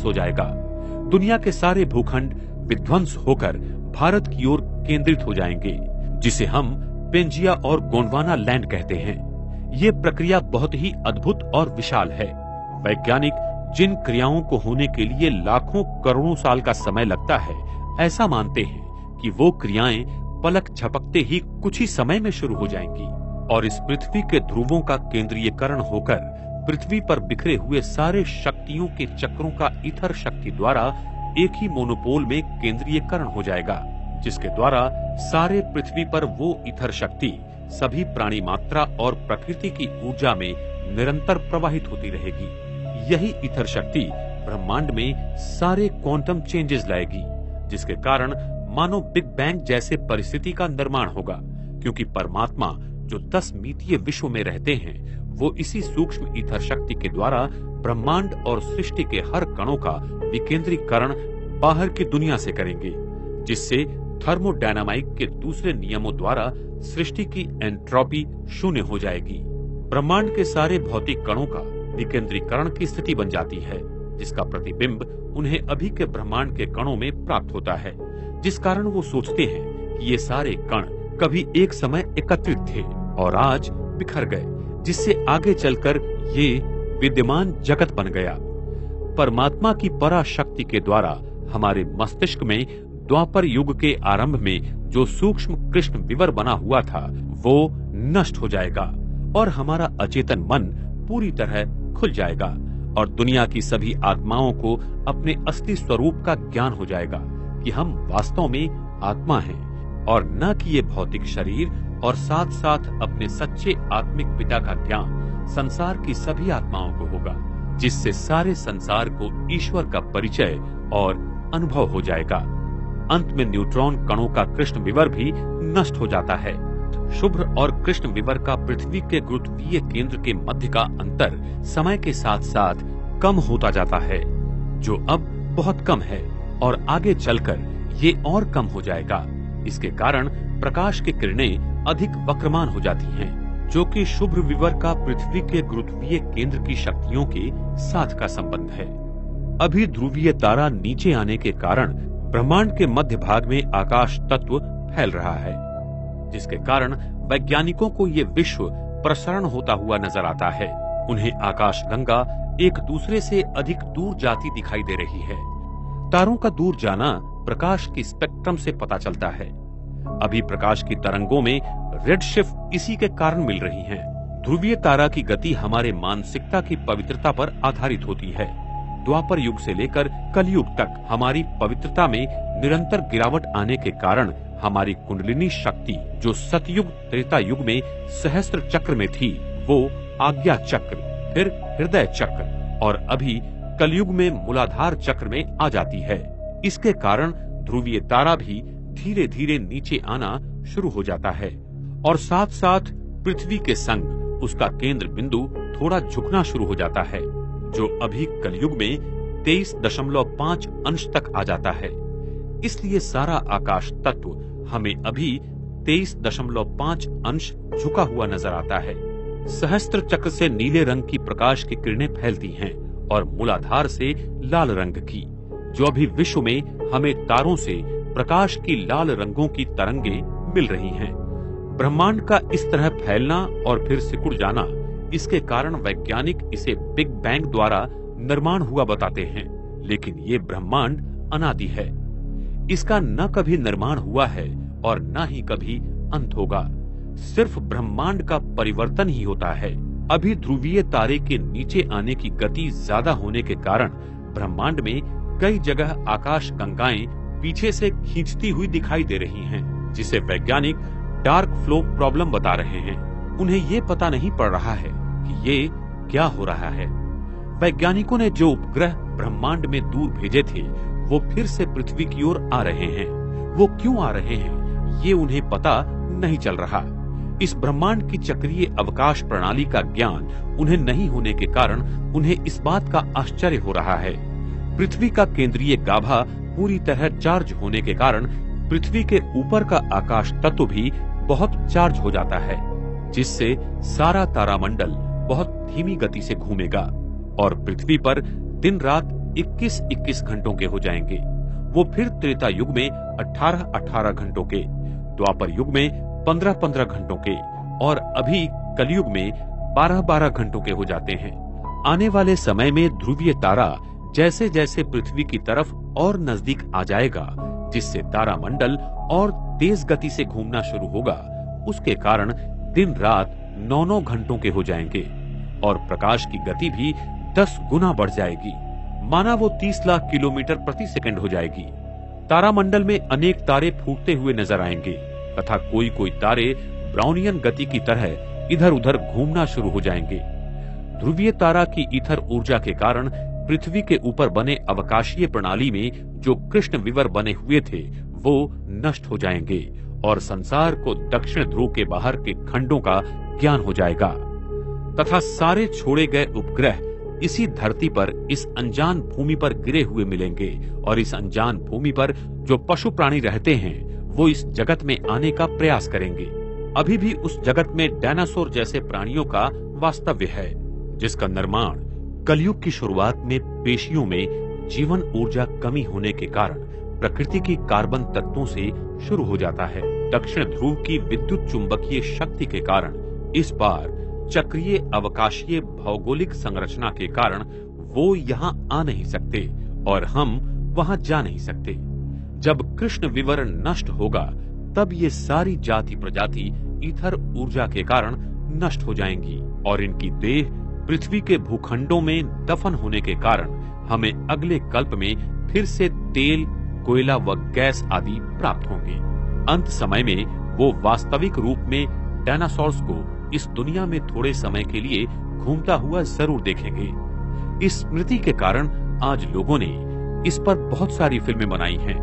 हो जाएगा। दुनिया के सारे भूखंड विध्वंस होकर भारत की ओर केंद्रित हो जाएंगे, जिसे हम पेंजिया और गोंडवाना लैंड कहते हैं। ये प्रक्रिया बहुत ही अद्भुत और विशाल है। वैज्ञानिक जिन क्रियाओं को होने के लिए लाखों करोड़ों साल का समय लगता है, ऐसा मानते हैं कि वो क्रियाएं पलक झपकते ही कुछ ही समय में शुरू हो जाएंगी और इस पृथ्वी के ध्रुवों का केंद्रीयकरण होकर पृथ्वी पर बिखरे हुए सारे शक्तियों के चक्रों का ईथर शक्ति द्वारा एक ही मोनोपोल में केंद्रीयकरण हो जाएगा, जिसके द्वारा सारे पृथ्वी पर वो ईथर शक्ति सभी प्राणी मात्रा और प्रकृति की ऊर्जा में निरंतर प्रवाहित होती रहेगी। यही ईथर शक्ति ब्रह्मांड में सारे क्वांटम चेंजेस लाएगी, जिसके कारण मानो बिग बैंग जैसे परिस्थिति का निर्माण होगा, क्योंकि परमात्मा जो 10 मितीय विश्व में रहते हैं, वो इसी सूक्ष्म ईथर शक्ति के द्वारा ब्रह्मांड और सृष्टि के हर कणों का विकेंद्रीकरण बाहर की दुनिया से करेंगे, जिससे थर्मोडायनामिक के दूसरे नियमों द्वारा सृष्टि की एंट्रोपी शून्य हो जाएगी। ब्रह्मांड के सारे भौतिक कणों का विकेंद्रीकरण की स्थिति बन जाती है, जिसका प्रतिबिंब उन्हें अभी के ब्रह्मांड के कणों में प्राप्त होता है, जिस कारण वो सोचते हैं कि ये सारे कण कभी एक समय एकत्रित थे और आज बिखर गए, जिससे आगे चलकर ये विद्यमान जगत बन गया। परमात्मा की पराशक्ति के द्वारा हमारे मस्तिष्क में द्वापर युग के आरंभ में जो सूक्ष्म कृष्ण विवर बना हुआ था, वो नष्ट हो जाएगा और हमारा अचेतन मन पूरी तरह खुल जाएगा और दुनिया की सभी आत्माओं को अपने असली स्वरूप का ज्ञान हो जाएगा कि हम वास्तव में आत्मा हैं और न कि ये भौतिक शरीर, और साथ साथ अपने सच्चे आत्मिक पिता का ज्ञान संसार की सभी आत्माओं को होगा, जिससे सारे संसार को ईश्वर का परिचय और अनुभव हो जाएगा। अंत में न्यूट्रॉन कणों का कृष्ण विवर भी नष्ट हो जाता है। शुभ्र और कृष्ण विवर का पृथ्वी के गुरुत्वीय केंद्र के मध्य का अंतर समय के साथ साथ कम होता जाता है, जो अब बहुत कम है और आगे चलकर ये और कम हो जाएगा। इसके कारण प्रकाश की किरणें अधिक वक्रमान हो जाती हैं, जो कि शुभ्र विवर का पृथ्वी के गुरुत्वीय केंद्र की शक्तियों के साथ का संबंध है। अभी ध्रुवीय तारा नीचे आने के कारण ब्रह्मांड के मध्य भाग में आकाश तत्व फैल रहा है, जिसके कारण वैज्ञानिकों को ये विश्व प्रसारण होता हुआ नजर आता है। उन्हें आकाश गंगा एक दूसरे से अधिक दूर जाती दिखाई दे रही है। तारों का दूर जाना प्रकाश की स्पेक्ट्रम से पता चलता है। अभी प्रकाश की तरंगों में रेड शिफ्ट इसी के कारण मिल रही हैं। ध्रुवीय तारा की गति हमारे मानसिकता की पवित्रता पर आधारित होती है। द्वापर युग से लेकर कलयुग तक हमारी पवित्रता में निरंतर गिरावट आने के कारण हमारी कुंडलिनी शक्ति, जो सतयुग त्रेता युग में सहस्त्र चक्र में थी, वो आज्ञा चक्र, फिर हृदय चक्र और अभी कलयुग में मूलाधार चक्र में आ जाती है। इसके कारण ध्रुवीय तारा भी धीरे धीरे नीचे आना शुरू हो जाता है और साथ साथ पृथ्वी के संग उसका केंद्र बिंदु थोड़ा झुकना शुरू हो जाता है, जो अभी कलयुग में 23.5 अंश तक आ जाता है। इसलिए सारा आकाश तत्व हमें अभी 23.5 अंश झुका हुआ नजर आता है। सहस्त्र चक्र से नीले रंग की प्रकाश की किरणें फैलती हैं और मूलाधार से लाल रंग की, जो अभी विश्व में हमें तारों से प्रकाश की लाल रंगों की तरंगे मिल रही हैं। ब्रह्मांड का इस तरह फैलना और फिर सिकुड़ जाना, इसके कारण वैज्ञानिक इसे बिग बैंग द्वारा निर्माण हुआ बताते हैं, लेकिन ये ब्रह्मांड अनादि है। इसका न कभी निर्माण हुआ है और न ही कभी अंत होगा। सिर्फ ब्रह्मांड का परिवर्तन ही होता है। अभी ध्रुवीय तारे के नीचे आने की गति ज्यादा होने के कारण ब्रह्मांड में कई जगह आकाश गंगाएं पीछे से खींचती हुई दिखाई दे रही हैं, जिसे वैज्ञानिक डार्क फ्लो प्रॉब्लम बता रहे हैं। उन्हें ये पता नहीं पड़ रहा है कि ये क्या हो रहा है। वैज्ञानिकों ने जो उपग्रह ब्रह्मांड में दूर भेजे थे, वो फिर से पृथ्वी की ओर आ रहे हैं। वो क्यों आ रहे हैं, ये उन्हें पता नहीं चल रहा। इस ब्रह्मांड की चक्रीय अवकाश प्रणाली का ज्ञान उन्हें नहीं होने के कारण उन्हें इस बात का आश्चर्य हो रहा है। पृथ्वी का केंद्रीय गाभा पूरी तरह चार्ज होने के कारण पृथ्वी के ऊपर का आकाश तत्व भी बहुत चार्ज हो जाता है, जिससे सारा तारामंडल बहुत धीमी गति से घूमेगा और पृथ्वी पर दिन रात 21-21 घंटों के हो जाएंगे। वो फिर त्रेता युग में 18-18 घंटों के, द्वापर युग में 15-15 घंटों के और अभी कलयुग में 12-12 घंटों के हो जाते हैं। आने वाले समय में ध्रुवीय तारा जैसे जैसे पृथ्वी की तरफ और नजदीक आ जाएगा, जिससे तारामंडल और तेज गति से घूमना शुरू होगा, उसके कारण दिन रात 9-9 घंटों के हो जाएंगे और प्रकाश की गति भी 10 गुना बढ़ जाएगी। माना वो 30 लाख किलोमीटर प्रति सेकंड हो जाएगी। तारामंडल में अनेक तारे फूटते हुए नजर आएंगे तथा कोई कोई तारे ब्राउनियन गति की तरह इधर उधर घूमना शुरू हो जाएंगे। ध्रुवीय तारा की ईथर ऊर्जा के कारण पृथ्वी के ऊपर बने अवकाशीय प्रणाली में जो कृष्ण विवर बने हुए थे वो नष्ट हो जाएंगे और संसार को दक्षिण ध्रुव के बाहर के खंडों का ज्ञान हो जाएगा तथा सारे छोड़े गए उपग्रह इसी धरती पर इस अनजान भूमि पर गिरे हुए मिलेंगे और इस अनजान भूमि पर जो पशु प्राणी रहते हैं वो इस जगत में आने का प्रयास करेंगे। अभी भी उस जगत में डायनासोर जैसे प्राणियों का वास्तव्य है, जिसका निर्माण कलयुग की शुरुआत में पेशियों में जीवन ऊर्जा कमी होने के कारण प्रकृति की कार्बन तत्वों से शुरू हो जाता है। दक्षिण ध्रुव की विद्युत चुंबकीय शक्ति के कारण इस बार चक्रीय अवकाशीय भौगोलिक संरचना के कारण वो यहाँ आ नहीं सकते और हम वहाँ जा नहीं सकते। जब कृष्ण विवर नष्ट होगा तब ये सारी जाति प्रजाति ईथर ऊर्जा के कारण नष्ट हो जाएंगी और इनकी देह पृथ्वी के भूखंडों में दफन होने के कारण हमें अगले कल्प में फिर से तेल, कोयला व गैस आदि प्राप्त होंगे। अंत समय में वो वास्तविक रूप में डायनासोर्स को इस दुनिया में थोड़े समय के लिए घूमता हुआ जरूर देखेंगे। इस स्मृति के कारण आज लोगों ने इस पर बहुत सारी फिल्में बनाई हैं,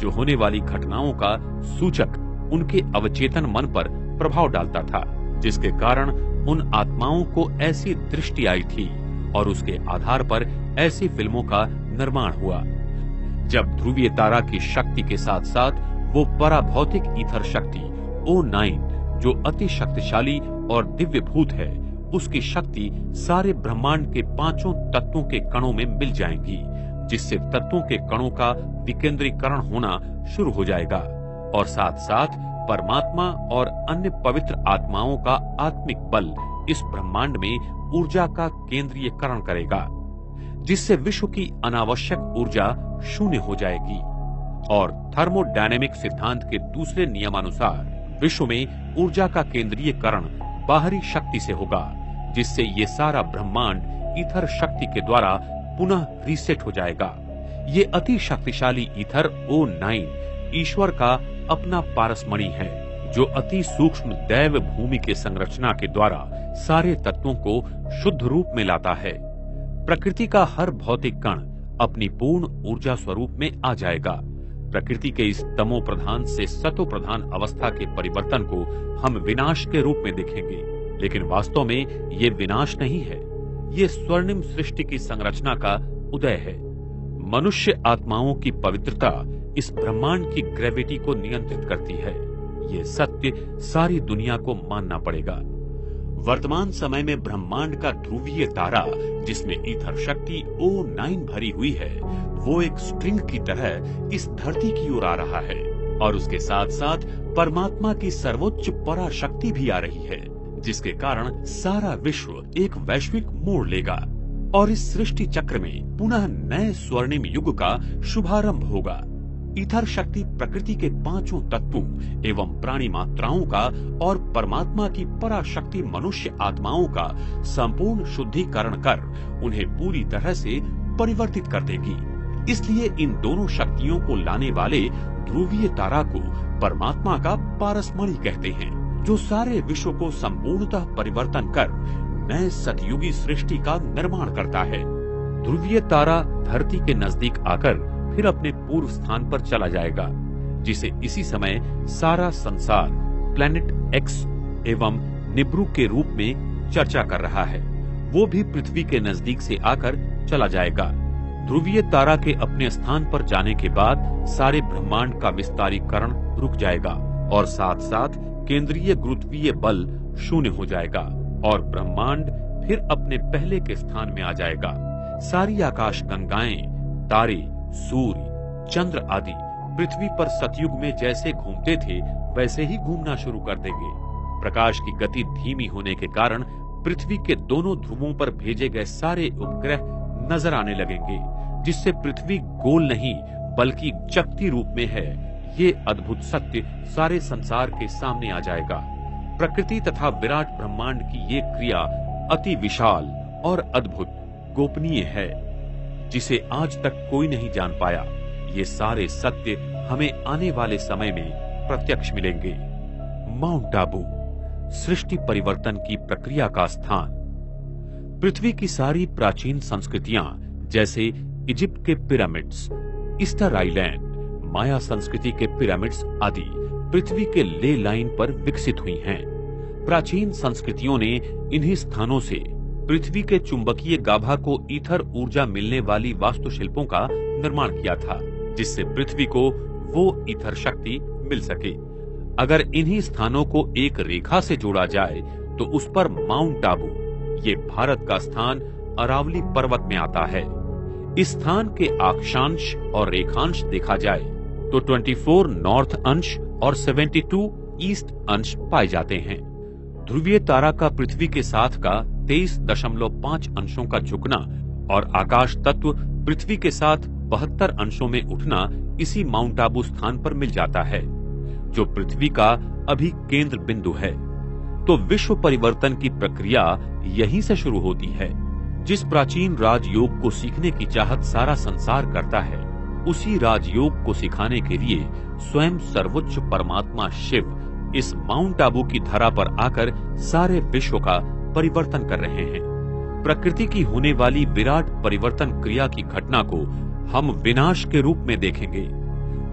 जो होने वाली घटनाओं का सूचक उनके अवचेतन मन पर प्रभाव डालता था, जिसके कारण उन आत्माओं को ऐसी दृष्टि आई थी और उसके आधार पर ऐसी फिल्मों का निर्माण हुआ। जब ध्रुवीय तारा की शक्ति के साथ साथ वो पराभौतिक ईथर शक्ति O9 जो अति शक्तिशाली और दिव्य भूत है, उसकी शक्ति सारे ब्रह्मांड के 5 तत्वों के कणों में मिल जाएंगी, जिससे तत्वों के कणों का विकेंद्रीकरण होना शुरू हो जाएगा और साथ साथ परमात्मा और अन्य पवित्र आत्माओं का आत्मिक बल इस ब्रह्मांड में ऊर्जा का केंद्रीयकरण करेगा, जिससे विश्व की अनावश्यक ऊर्जा शून्य हो जाएगी और थर्मोडायनेमिक सिद्धांत के दूसरे नियमानुसार विश्व में ऊर्जा का केंद्रीयकरण बाहरी शक्ति से होगा, जिससे ये सारा ब्रह्मांड ईथर शक्ति के द्वारा पुनः रीसेट हो जाएगा। ये अति शक्तिशाली ईथर O9 ईश्वर का अपना पारसमणि है, जो अति सूक्ष्म दैव भूमि के संरचना के द्वारा सारे तत्वों को शुद्ध रूप में लाता है। प्रकृति का हर भौतिक कण अपनी पूर्ण ऊर्जा स्वरूप में आ जाएगा। प्रकृति के इस तमो प्रधान से सतो प्रधान अवस्था के परिवर्तन को हम विनाश के रूप में देखेंगे, लेकिन वास्तव में ये विनाश नहीं है, ये स्वर्णिम सृष्टि की संरचना का उदय है। मनुष्य आत्माओं की पवित्रता इस ब्रह्मांड की ग्रेविटी को नियंत्रित करती है। ये सत्य सारी दुनिया को मानना पड़ेगा। वर्तमान समय में ब्रह्मांड का ध्रुवीय तारा, जिसमें ईथर शक्ति O9 भरी हुई है, वो एक स्ट्रिंग की तरह इस धरती की ओर आ रहा है और उसके साथ साथ परमात्मा की सर्वोच्च पराशक्ति भी आ रही है, जिसके कारण सारा विश्व एक वैश्विक मोड़ लेगा और इस सृष्टि चक्र में पुनः नए स्वर्णिम युग का शुभारंभ होगा। ईथर शक्ति प्रकृति के 5 तत्वों एवं प्राणी मात्राओं का और परमात्मा की पराशक्ति मनुष्य आत्माओं का संपूर्ण शुद्धिकरण कर उन्हें पूरी तरह से परिवर्तित कर देगी। इसलिए इन दोनों शक्तियों को लाने वाले ध्रुवीय तारा को परमात्मा का पारसमणि कहते हैं, जो सारे विश्व को संपूर्णतः परिवर्तन कर नए सतयुगी सृष्टि का निर्माण करता है। ध्रुवीय तारा धरती के नजदीक आकर फिर अपने पूर्व स्थान पर चला जाएगा, जिसे इसी समय सारा संसार प्लैनेट एक्स एवं निब्रू के रूप में चर्चा कर रहा है। वो भी पृथ्वी के नजदीक से आकर चला जाएगा। ध्रुवीय तारा के अपने स्थान पर जाने के बाद सारे ब्रह्मांड का विस्तारीकरण रुक जाएगा और साथ साथ केंद्रीय गुरुत्वीय बल शून्य हो जाएगा और ब्रह्मांड फिर अपने पहले के स्थान में आ जाएगा। सारी आकाश गंगाएं, तारे, सूर्य, चंद्र आदि पृथ्वी पर सतयुग में जैसे घूमते थे वैसे ही घूमना शुरू कर देंगे। प्रकाश की गति धीमी होने के कारण पृथ्वी के दोनों ध्रुवों पर भेजे गए सारे उपग्रह नजर आने लगेंगे, जिससे पृथ्वी गोल नहीं बल्कि चकती रूप में है। ये अद्भुत सत्य सारे संसार के सामने आ जाएगा। प्रकृति तथा विराट ब्रह्मांड की ये क्रिया अति विशाल और अद्भुत गोपनीय है, जिसे आज तक कोई नहीं जान पाया। ये सारे सत्य हमें आने वाले समय में प्रत्यक्ष मिलेंगे। माउंट आबू, सृष्टि परिवर्तन की प्रक्रिया का स्थान। पृथ्वी की सारी प्राचीन संस्कृतियां जैसे इजिप्ट के पिरामिड्स, ईस्टर आइलैंड, माया संस्कृति के पिरामिड्स आदि पृथ्वी के ले लाइन पर विकसित हुई हैं। प्राचीन संस्कृतियों ने इन्हीं स्थानों से पृथ्वी के चुंबकीय गाभा को ईथर ऊर्जा मिलने वाली वास्तुशिल्पों का निर्माण किया था, जिससे पृथ्वी को वो ईथर शक्ति मिल सके। अगर इन्हीं स्थानों को एक रेखा से जोड़ा जाए तो उस पर माउंट आबू, ये भारत का स्थान अरावली पर्वत में आता है। इस स्थान के अक्षांश और रेखांश देखा जाए तो 24 नॉर्थ अंश और 72 ईस्ट अंश पाए जाते हैं। ध्रुवीय तारा का पृथ्वी के साथ का 23.5 अंशों का झुकना और आकाश तत्व पृथ्वी के साथ 72 अंशों में उठना इसी माउंट आबू स्थान पर मिल जाता है, जो पृथ्वी का अभी केंद्र बिंदु है। तो विश्व परिवर्तन की प्रक्रिया यहीं से शुरू होती है। जिस प्राचीन राजयोग को सीखने की चाहत सारा संसार करता है, उसी राजयोग को सिखाने के लिए स्वयं सर्वोच्च परमात्मा शिव इस माउंट आबू की धरा पर आकर सारे विश्व का परिवर्तन कर रहे हैं। प्रकृति की होने वाली विराट परिवर्तन क्रिया की घटना को हम विनाश के रूप में देखेंगे।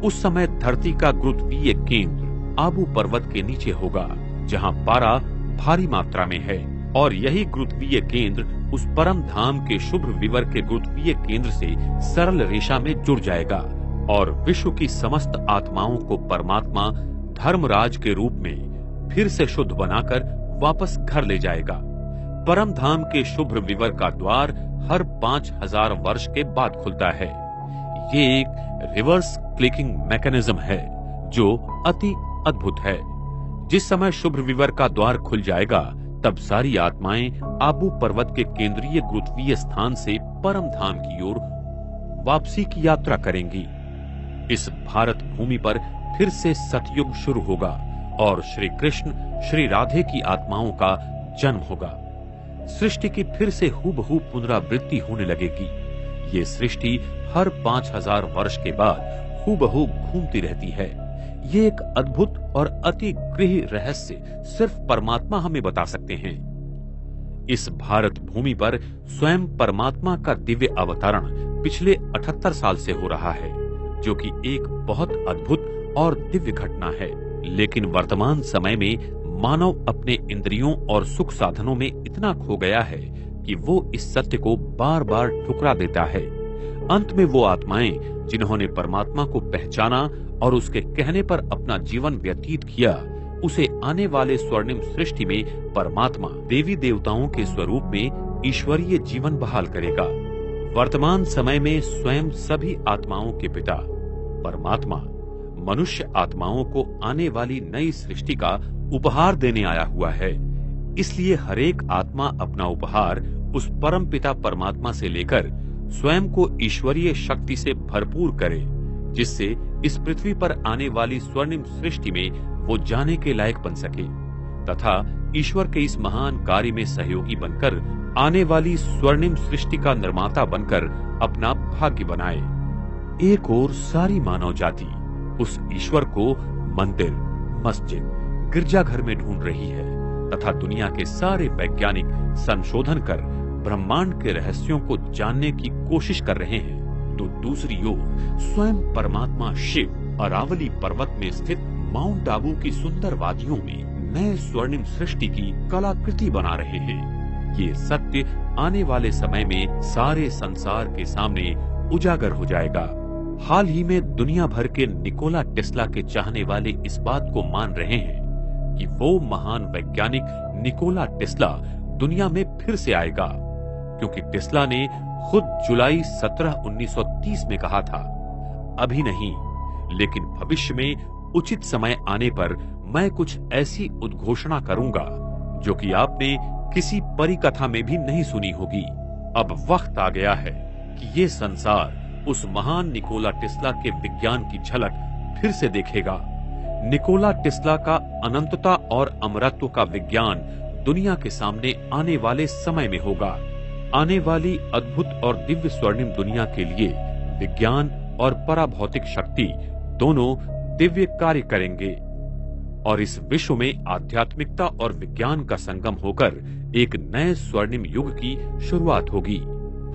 उस समय धरती का गुरुत्वीय केंद्र आबू पर्वत के नीचे होगा, जहां पारा भारी मात्रा में है, और यही गुरुत्वीय केंद्र उस परम धाम के शुभ्र विवर के गुरुत्वीय केंद्र से सरल रेखा में जुड़ जाएगा और विश्व की समस्त आत्माओं को परमात्मा धर्मराज के रूप में फिर से शुद्ध बनाकर वापस घर ले जाएगा। परम धाम के शुभ्र विवर का द्वार हर 5000 वर्ष के बाद खुलता है। ये एक रिवर्स क्लिकिंग मैकेनिज्म है जो अति अद्भुत है। जिस समय शुभ्र विवर का द्वार खुल जाएगा, तब सारी आत्माएं आबू पर्वत के केंद्रीय गुरुत्वीय स्थान से परम धाम की ओर वापसी की यात्रा करेंगी। इस भारत भूमि पर फिर से सतयुग शुरू होगा और श्री कृष्ण, श्री राधे की आत्माओं का जन्म होगा। सृष्टि की फिर से हूबहू पुनरावृत्ति होने लगेगी। ये सृष्टि हर 5000 वर्ष के बाद हूबहू घूमती रहती है। ये एक अद्भुत और अति गृह रहस्य सिर्फ परमात्मा हमें बता सकते हैं। इस भारत भूमि पर स्वयं परमात्मा का दिव्य अवतरण पिछले 78 साल से हो रहा है, जो कि एक बहुत अद्भुत और दिव्य घटना है। लेकिन वर्तमान समय में मानव अपने इंद्रियों और सुख साधनों में इतना खो गया है कि वो इस सत्य को बार बार ठुकरा देता है। अंत में वो आत्माएं जिन्होंने परमात्मा को पहचाना और उसके कहने पर अपना जीवन व्यतीत किया, उसे आने वाले स्वर्णिम सृष्टि में परमात्मा देवी देवताओं के स्वरूप में ईश्वरीय जीवन बहाल करेगा। वर्तमान समय में स्वयं सभी आत्माओं के पिता परमात्मा मनुष्य आत्माओं को आने वाली नई सृष्टि का उपहार देने आया हुआ है। इसलिए हरेक आत्मा अपना उपहार उस परम पिता परमात्मा से लेकर स्वयं को ईश्वरीय शक्ति से भरपूर करे, जिससे इस पृथ्वी पर आने वाली स्वर्णिम सृष्टि में वो जाने के लायक बन सके तथा ईश्वर के इस महान कार्य में सहयोगी बनकर आने वाली स्वर्णिम सृष्टि का निर्माता बनकर अपना भाग्य बनाए। एक ओर सारी मानव जाति उस ईश्वर को मंदिर, मस्जिद, गिरजाघर में ढूंढ रही है तथा दुनिया के सारे वैज्ञानिक संशोधन कर ब्रह्मांड के रहस्यों को जानने की कोशिश कर रहे हैं, तो दूसरी ओर स्वयं परमात्मा शिव अरावली पर्वत में स्थित माउंट आबू की सुंदर वादियों में नए स्वर्णिम सृष्टि की कलाकृति बना रहे हैं। ये सत्य आने वाले समय में सारे संसार के सामने उजागर हो जाएगा। हाल ही में दुनिया भर के निकोला टेस्ला के चाहने वाले इस बात को मान रहे हैं कि वो महान वैज्ञानिक निकोला टेस्ला दुनिया में फिर से आएगा, क्योंकि टेस्ला ने खुद जुलाई 17, 1930 में कहा था, अभी नहीं, लेकिन भविष्य में उचित समय आने पर मैं कुछ ऐसी उद्घोषणा करूंगा जो कि आपने किसी परिकथा में भी नहीं सुनी होगी। अब वक्त आ गया है कि ये संसार उस महान निकोला टेस्ला के विज्ञान की झलक फिर से देखेगा। निकोला टेस्ला का अनंतता और अमरत्व का विज्ञान दुनिया के सामने आने वाले समय में होगा। आने वाली अद्भुत और दिव्य स्वर्णिम दुनिया के लिए विज्ञान और पराभौतिक शक्ति दोनों दिव्य कार्य करेंगे और इस विश्व में आध्यात्मिकता और विज्ञान का संगम होकर एक नए स्वर्णिम युग की शुरुआत होगी।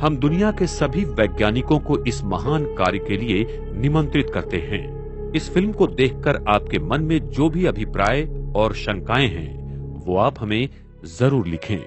हम दुनिया के सभी वैज्ञानिकों को इस महान कार्य के लिए निमंत्रित करते हैं। इस फिल्म को देखकर आपके मन में जो भी अभिप्राय और शंकाएं हैं वो आप हमें जरूर लिखें।